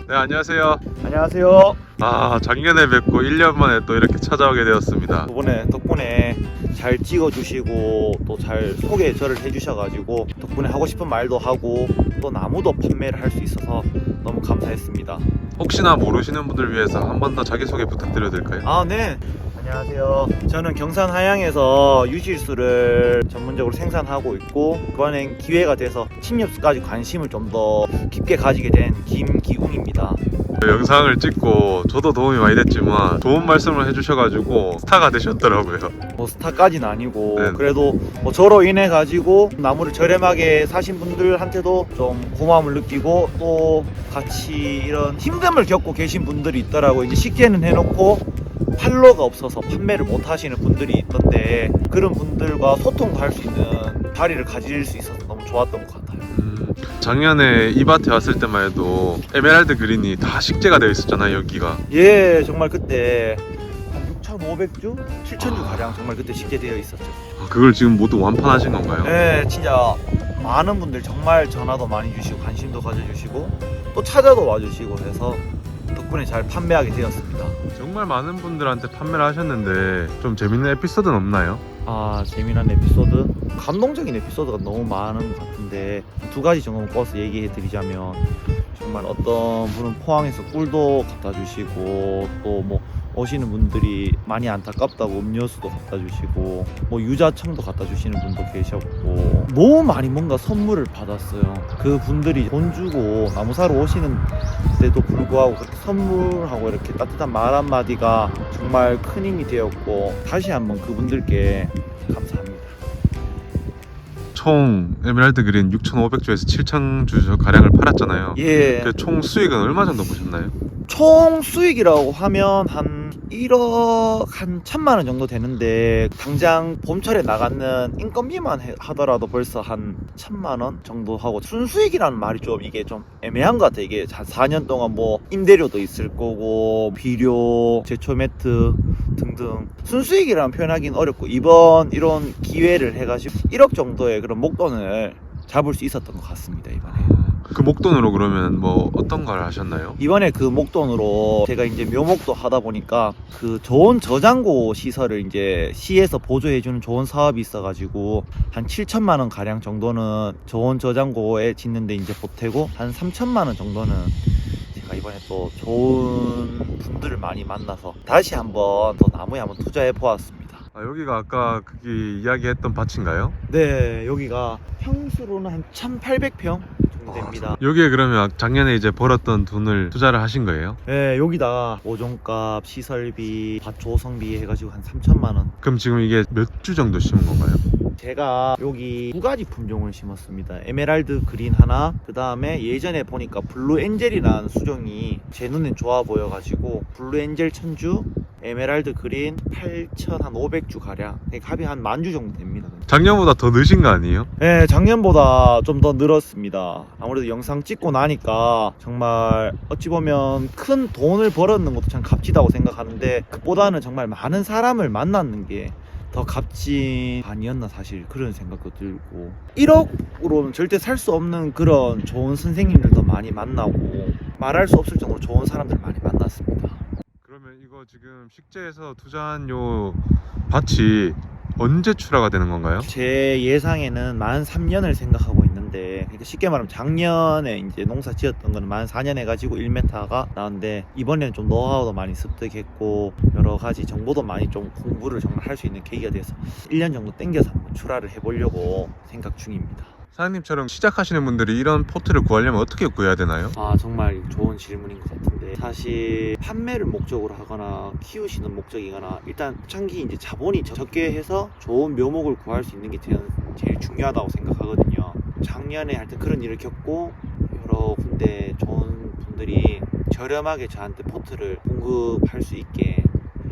네, 안녕하세요. 안녕하세요. 작년에 뵙고 1년 만에 또 이렇게 찾아오게 되었습니다. 덕분에 잘 찍어주시고 또 잘 소개 저를 해주셔가지고 덕분에 하고 싶은 말도 하고 또 나무도 판매를 할 수 있어서 너무 감사했습니다. 혹시나 모르시는 분들 위해서 한 번 더 자기소개 부탁드려도 될까요? 네. 안녕하세요. 저는 경산 하양에서 유실수를 전문적으로 생산하고 있고 이번엔 기회가 돼서 침엽수까지 관심을 좀 더 깊게 가지게 된 김기웅입니다. 영상을 찍고 저도 도움이 많이 됐지만 좋은 말씀을 해주셔가지고 스타가 되셨더라고요. 뭐 스타까지는 아니고 네. 그래도 뭐 저로 인해 가지고 나무를 저렴하게 사신 분들한테도 좀 고마움을 느끼고 또 같이 이런 힘듦을 겪고 계신 분들이 있더라고요. 이제 식재는 해놓고 판로가 없어서 판매를 못 하시는 분들이 있던데 그런 분들과 소통도 할 수 있는 자리를 가질 수 있어서 너무 좋았던 것 같아요. 작년에 이 밭에 왔을 때만 해도 에메랄드 그린이 다 식재가 되어 있었잖아요, 여기가. 예, 정말 그때 한 6,500주? 7,000주 가량 정말 그때 식재되어 있었죠. 그걸 지금 모두 완판하신 건가요? 네, 진짜 많은 분들 정말 전화도 많이 주시고 관심도 가져주시고 또 찾아도 와주시고 해서 덕분에 잘 판매하게 되었습니다. 정말 많은 분들한테 판매를 하셨는데 좀 재밌는 에피소드는 없나요? 재미난 에피소드? 감동적인 에피소드가 너무 많은 것 같은데 두 가지 정도만 꼽아서 얘기해 드리자면 정말 어떤 분은 포항에서 꿀도 갖다 주시고 또 뭐 오시는 분들이 많이 안타깝다고 음료수도 갖다 주시고 뭐 유자청도 갖다 주시는 분도 계셨고 너무 많이 뭔가 선물을 받았어요. 그 분들이 돈 주고 나무 사러 오시는데도 불구하고 그렇게 선물하고 이렇게 따뜻한 말 한마디가 정말 큰 힘이 되었고 다시 한번 그분들께 감사합니다. 총 에메랄드 그린 6,500주에서 7,000주 가량을 팔았잖아요. 예. 그 총 수익은 얼마 정도 보셨나요? 총 수익이라고 하면 한 1억 한 1,000만 원 정도 되는데 당장 봄철에 나가는 인건비만 하더라도 벌써 한 1,000만 원 정도 하고 순수익이라는 말이 좀 이게 좀 애매한 것 같아. 이게 한 4년 동안 뭐 임대료도 있을 거고 비료, 제초 매트 등등 순수익이라는 표현하기는 어렵고 이번 이런 기회를 해가지고 1억 정도의 그런 목돈을 잡을 수 있었던 것 같습니다. 그 목돈으로 그러면 뭐 어떤 걸 하셨나요? 이번에 그 목돈으로 제가 이제 묘목도 하다 보니까 그 저온 저장고 시설을 이제 시에서 보조해주는 좋은 사업이 있어가지고 한 7,000만 원 가량 정도는 저온 저장고에 짓는데 이제 보태고 한 3,000만 원 정도는 제가 이번에 또 좋은 분들을 많이 만나서 다시 한번 더 나무에 한번 투자해 보았습니다. 여기가 아까 거기 이야기했던 밭인가요? 네, 여기가 평수로는 한 1,800평 정도 됩니다. 여기에 그러면 작년에 이제 벌었던 돈을 투자를 하신 거예요? 네, 여기다 모종값, 시설비, 밭 조성비 해가지고 한 3,000만 원. 그럼 지금 이게 몇 주 정도 심은 건가요? 제가 여기 두 가지 품종을 심었습니다. 에메랄드 그린 하나, 그 다음에 예전에 보니까 블루 엔젤이라는 수종이 제 눈엔 좋아 보여가지고 블루 엔젤 1,000주, 에메랄드 그린 8,500주 가량, 합이 한 10,000주 정도 됩니다. 작년보다 더 늦은 거 아니에요? 네, 작년보다 좀 더 늘었습니다. 아무래도 영상 찍고 나니까 정말 어찌 보면 큰 돈을 벌었는 것도 참 값지다고 생각하는데 그보다는 정말 많은 사람을 만났는 게 더 값진 아니었나 사실 그런 생각도 들고 1억으로는 절대 살 수 없는 그런 좋은 선생님들도 많이 만나고 말할 수 없을 정도로 좋은 사람들 많이 만났습니다. 그러면 이거 지금 식재에서 투자한 요 밭이 언제 출하가 되는 건가요? 제 예상에는 만 3년을 생각하고 있는데 그러니까 쉽게 말하면 작년에 이제 농사 지었던 거는 만 4년 해가지고 1m가 나왔는데 이번에는 좀 노하우도 많이 습득했고 여러 가지 정보도 많이 좀 공부를 정말 할 수 있는 계기가 돼서 1년 정도 땡겨서 한번 출하를 해보려고 생각 중입니다. 사장님처럼 시작하시는 분들이 이런 포트를 구하려면 어떻게 구해야 되나요? 정말 좋은 질문인 것 같은데 사실 판매를 목적으로 하거나 키우시는 목적이거나 일단 초창기 이제 자본이 적게 해서 좋은 묘목을 구할 수 있는 게 제일 중요하다고 생각하거든요. 작년에 하여튼 그런 일을 겪고 여러 군데 좋은 분들이 저렴하게 저한테 포트를 공급할 수 있게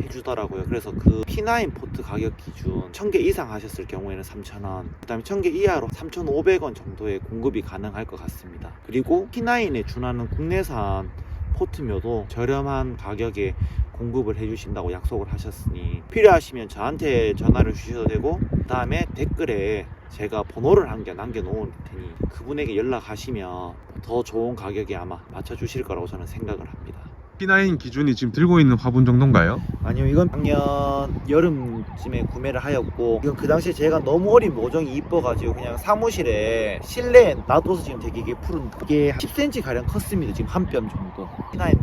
해주더라고요. 그래서 그 P9 포트 가격 기준 1,000개 이상 하셨을 경우에는 3,000원, 그 다음에 1,000개 이하로 3,500원 정도의 공급이 가능할 것 같습니다. 그리고 P9에 준하는 국내산 포트묘도 저렴한 가격에 공급을 해주신다고 약속을 하셨으니 필요하시면 저한테 전화를 주셔도 되고, 그 다음에 댓글에 제가 번호를 한 개 남겨놓을 테니 그분에게 연락하시면 더 좋은 가격에 아마 맞춰주실 거라고 저는 생각을 합니다. P9 기준이 지금 들고 있는 화분 정도인가요? 아니요, 이건 작년 여름쯤에 구매를 하였고, 이건 그 당시에 제가 너무 어린 모종이 이뻐가지고 그냥 사무실에 실내에 놔둬서 지금 되게 이게 푸른, 이게 10cm 가량 컸습니다. 지금 한 뼘 정도. P9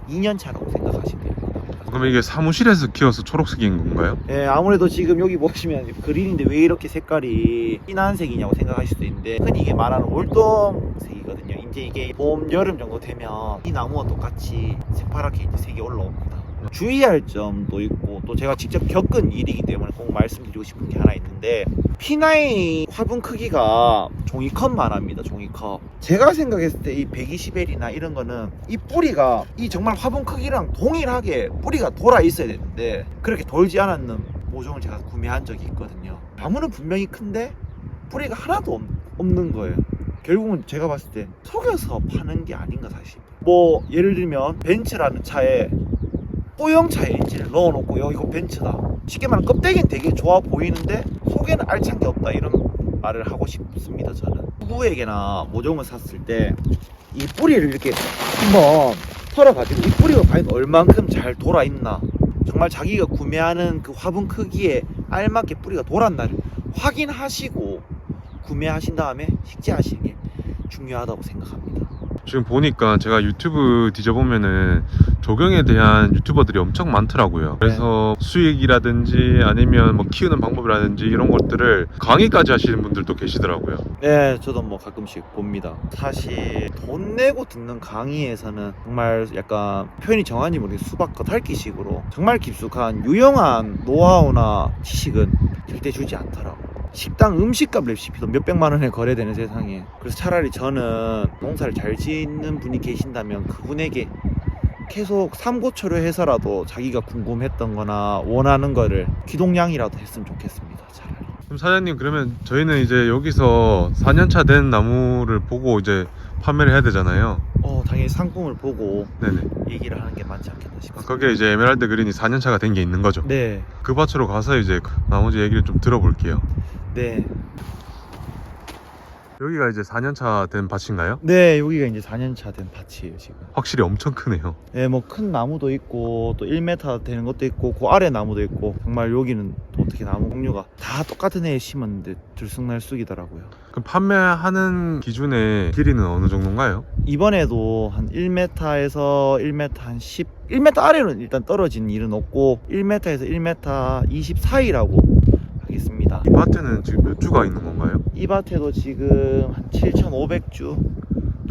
2년 차라고 생각하시면 돼요. 그럼 이게 사무실에서 키워서 초록색인 건가요? 예, 아무래도 지금 여기 보시면 그린인데 왜 이렇게 색깔이 진한색이냐고 생각하실 수도 있는데, 흔히 이게 말하는 올돔색이거든요. 이제 이게 봄, 여름 정도 되면 이 나무와 똑같이 새파랗게 이제 색이 올라옵니다. 주의할 점도 있고, 또 제가 직접 겪은 일이기 때문에 꼭 말씀드리고 싶은 게 하나 있는데, P9 화분 크기가 종이컵만 합니다. 종이컵. 제가 생각했을 때 이 120L이나 이런 거는 이 뿌리가 이 정말 화분 크기랑 동일하게 뿌리가 돌아 있어야 되는데, 그렇게 돌지 않았는 모종을 제가 구매한 적이 있거든요. 나무는 분명히 큰데 뿌리가 하나도 없는 거예요. 결국은 제가 봤을 때 속여서 파는 게 아닌가 사실. 뭐 예를 들면 벤츠라는 차에 소형차에 엔진을 넣어놓고 이거 벤츠다, 쉽게 말하면 껍데기는 되게 좋아 보이는데 속에는 알찬 게 없다, 이런 말을 하고 싶습니다. 저는 누구에게나 모종을 샀을 때 이 뿌리를 이렇게 한번 털어가지고 이 뿌리가 과연 얼만큼 잘 돌아있나, 정말 자기가 구매하는 그 화분 크기에 알맞게 뿌리가 돌았나를 확인하시고 구매하신 다음에 식재하시는 게 중요하다고 생각합니다. 지금 보니까 제가 유튜브 뒤져보면은 조경에 대한 유튜버들이 엄청 많더라고요. 그래서 수익이라든지 아니면 뭐 키우는 방법이라든지 이런 것들을 강의까지 하시는 분들도 계시더라고요. 네, 저도 뭐 가끔씩 봅니다. 사실 돈 내고 듣는 강의에서는 정말 약간 표현이 정하니 모르게 수박 겉핥기식으로 정말 깊숙한 유용한 노하우나 지식은 절대 주지 않더라고. 식당 음식값 레시피도 몇백만 원에 거래되는 세상에, 그래서 차라리 저는 농사를 잘 짓는 분이 계신다면 그분에게 계속 삼고초려 해서라도 자기가 궁금했던 거나 원하는 거를 귀동냥이라도 했으면 좋겠습니다. 차라리. 그럼 사장님, 그러면 저희는 이제 여기서 4년차 된 나무를 보고 이제 판매를 해야 되잖아요. 당연히 상품을 보고 네네. 얘기를 하는 게 맞지 않겠나 싶습니다. 거기에 이제 에메랄드 그린이 4년차가 된 게 있는 거죠. 네, 그 밭으로 가서 이제 나머지 얘기를 좀 들어볼게요. 네, 여기가 이제 4년차 된 밭인가요? 네, 여기가 이제 4년차 된 밭이에요 지금. 확실히 엄청 크네요. 네, 뭐 큰 나무도 있고 또 1m 되는 것도 있고 그 아래 나무도 있고, 정말 여기는 또 어떻게 나무 종류가 다 똑같은 애에 심었는데 들쑥날쑥이더라고요. 그럼 판매하는 기준의 길이는 어느 정도인가요? 이번에도 한 1m에서 1m 한 10, 1m 아래로는 일단 떨어지는 일은 없고 1m에서 1m 20 사이라고 하겠습니다. 이 밭에는 지금 몇 주가 있는 건가요? 이 밭에도 지금 한 7,500주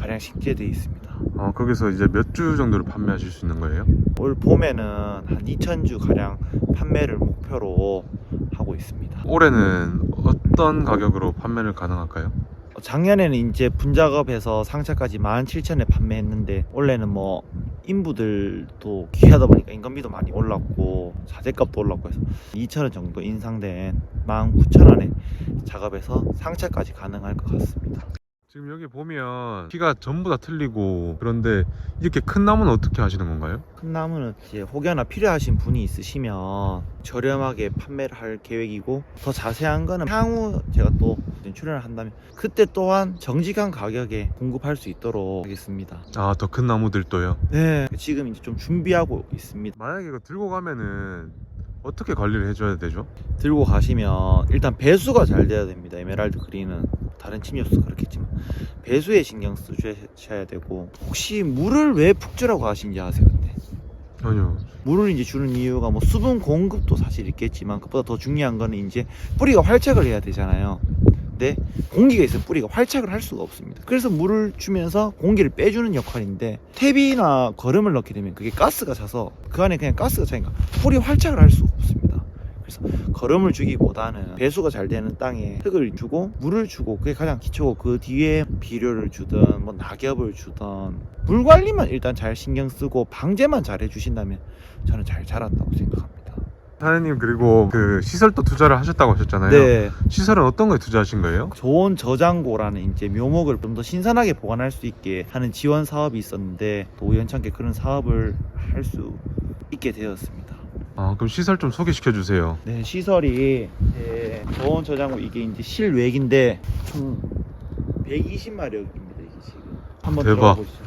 가량 식재되어 있습니다. 거기서 이제 몇 주 정도를 판매하실 수 있는 거예요? 올 봄에는 한 2,000주 가량 판매를 목표로 하고 있습니다. 올해는 어떤 가격으로 판매를 가능할까요? 작년에는 이제 분작업해서 상차까지 17,000에 판매했는데, 올해는 뭐 인부들도 귀하다 보니까 인건비도 많이 올랐고 자재값도 올랐고 해서 2,000원 정도 인상된 19,000원에 작업해서 상차까지 가능할 것 같습니다. 지금 여기 보면 키가 전부 다 틀리고, 그런데 이렇게 큰 나무는 어떻게 하시는 건가요? 큰 나무는 이제 혹여나 필요하신 분이 있으시면 저렴하게 판매를 할 계획이고, 더 자세한 거는 향후 제가 또 출연을 한다면 그때 또한 정직한 가격에 공급할 수 있도록 하겠습니다. 더 큰 나무들도요? 네, 지금 이제 좀 준비하고 있습니다. 만약에 이거 들고 가면은 어떻게 관리를 해줘야 되죠? 들고 가시면 일단 배수가 잘 돼야 됩니다. 에메랄드 그린은 다른 침엽수도 그렇겠지만 배수에 신경 쓰셔야 되고, 혹시 물을 왜 푹 주라고 하시는지 아세요? 근데 아니요. 물을 이제 주는 이유가 뭐 수분 공급도 사실 있겠지만, 그보다 더 중요한 거는 이제 뿌리가 활착을 해야 되잖아요. 근데 공기가 있으면 뿌리가 활착을 할 수가 없습니다. 그래서 물을 주면서 공기를 빼주는 역할인데, 탭이나 거름을 넣게 되면 그게 가스가 차서 그 안에 그냥 가스가 차니까 뿌리 활착을 할 수가 없습니다. 그래서 거름을 주기보다는 배수가 잘 되는 땅에 흙을 주고 물을 주고, 그게 가장 기초고, 그 뒤에 비료를 주든 뭐 낙엽을 주든 물 관리만 일단 잘 신경 쓰고 방제만 잘 해주신다면 저는 잘 자란다고 생각합니다. 사장님 그리고 그 시설도 투자를 하셨다고 하셨잖아요. 네. 시설은 어떤 거에 투자하신 거예요? 좋은 저장고라는 이제 묘목을 좀 더 신선하게 보관할 수 있게 하는 지원 사업이 있었는데 또 우연찮게 그런 사업을 할 수 있게 되었습니다. 아, 그럼 시설 좀 소개시켜 주세요. 네, 시설이 저온 저장고 이게 이제 실외기인데 총 120마력입니다. 이게 지금 한번 대박. 들어가 보시죠.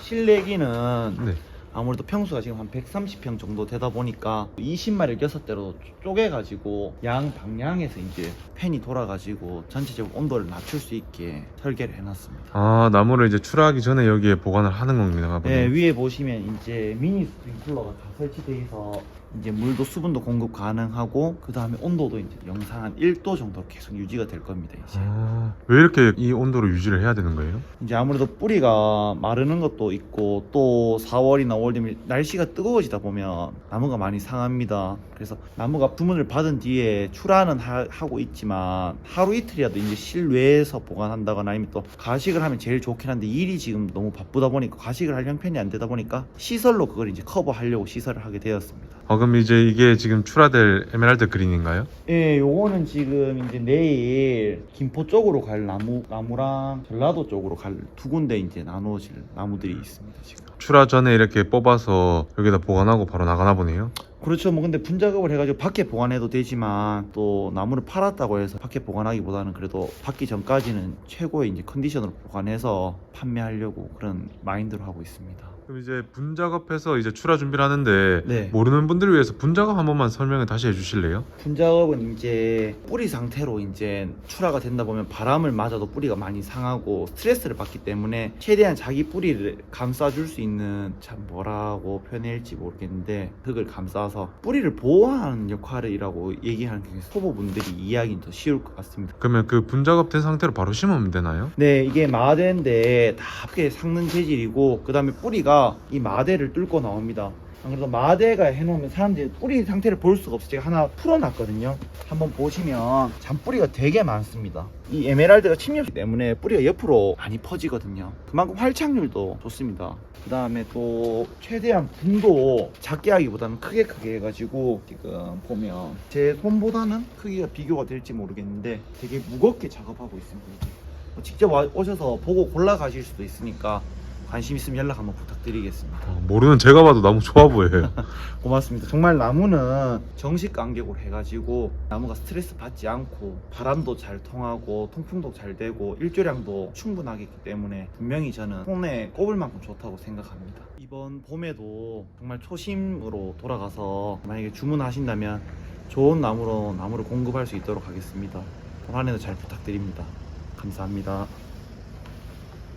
실내기는 네. 아무래도 평수가 지금 한 130평 정도 되다 보니까 20마력 6대로 쪼개가지고 양 방향에서 이제 팬이 돌아가지고 전체적으로 온도를 낮출 수 있게 설계를 해놨습니다. 아, 나무를 이제 출하하기 전에 여기에 보관을 하는 겁니다. 네, 위에 보시면 이제 미니 스프링클러가 다 설치되어 있어 이제 물도 수분도 공급 가능하고 그 다음에 온도도 이제 영상 한 1도 정도 계속 유지가 될 겁니다. 이제 아, 왜 이렇게 이 온도를 유지를 해야 되는 거예요? 이제 아무래도 뿌리가 마르는 것도 있고 또 4월이나 5월 되면 날씨가 뜨거워지다 보면 나무가 많이 상합니다. 그래서 나무가 주문을 받은 뒤에 출하는 하고 있지만 하루 이틀이라도 이제 실외에서 보관한다거나 아니면 또 가식을 하면 제일 좋긴 한데 일이 지금 너무 바쁘다 보니까 가식을 할 형편이 안 되다 보니까 시설로 그걸 이제 커버하려고 시설을 하게 되었습니다. 그럼 이제 이게 지금 출하될 에메랄드 그린인가요? 예, 요거는 지금 이제 내일 김포 쪽으로 갈 나무랑 전라도 쪽으로 갈 두 군데 이제 나누어질 나무들이 있습니다, 지금. 출하 전에 이렇게 뽑아서 여기다 보관하고 바로 나가나 보네요. 그렇죠. 뭐 근데 분작업을 해가지고 밖에 보관해도 되지만 또 나무를 팔았다고 해서 밖에 보관하기보다는 그래도 받기 전까지는 최고의 이제 컨디션으로 보관해서 판매하려고 그런 마인드로 하고 있습니다. 그럼 이제 분작업해서 이제 출하 준비를 하는데 네. 모르는 분들을 위해서 분작업 한 번만 설명을 다시 해주실래요? 분작업은 이제 뿌리 상태로 이제 출하가 된다 보면 바람을 맞아도 뿌리가 많이 상하고 스트레스를 받기 때문에 최대한 자기 뿌리를 감싸줄 수 있는 참 뭐라고 표현할지 모르겠는데 흙을 감싸서 뿌리를 보호하는 역할이라고 얘기하는 게 초보분들이 이해하기는 더 쉬울 것 같습니다. 그러면 그 분작업 된 상태로 바로 심으면 되나요? 네, 이게 마대인데 다 크게 삭는 재질이고 그 다음에 뿌리가 이 마대를 뚫고 나옵니다. 안 그래도 마대가 해놓으면 사람들이 뿌리 상태를 볼 수가 없어요. 제가 하나 풀어놨거든요. 한번 보시면 잔뿌리가 되게 많습니다. 이 에메랄드가 침입이기 때문에 뿌리가 옆으로 많이 퍼지거든요. 그만큼 활착률도 좋습니다. 그 다음에 또 최대한 분도 작게 하기보다는 크게 해가지고 지금 보면 제 손보다는 크기가 비교가 될지 모르겠는데 되게 무겁게 작업하고 있습니다. 직접 오셔서 보고 골라가실 수도 있으니까 관심 있으면 연락 한번 부탁드리겠습니다. 모르는 제가 봐도 너무 좋아 보여요. 고맙습니다. 정말 나무는 정식 간격으로 해가지고 나무가 스트레스 받지 않고 바람도 잘 통하고 통풍도 잘 되고 일조량도 충분하기 때문에 분명히 저는 손에 꼽을 만큼 좋다고 생각합니다. 이번 봄에도 정말 초심으로 돌아가서 만약에 주문하신다면 좋은 나무를 공급할 수 있도록 하겠습니다. 올 한해도 잘 부탁드립니다. 감사합니다.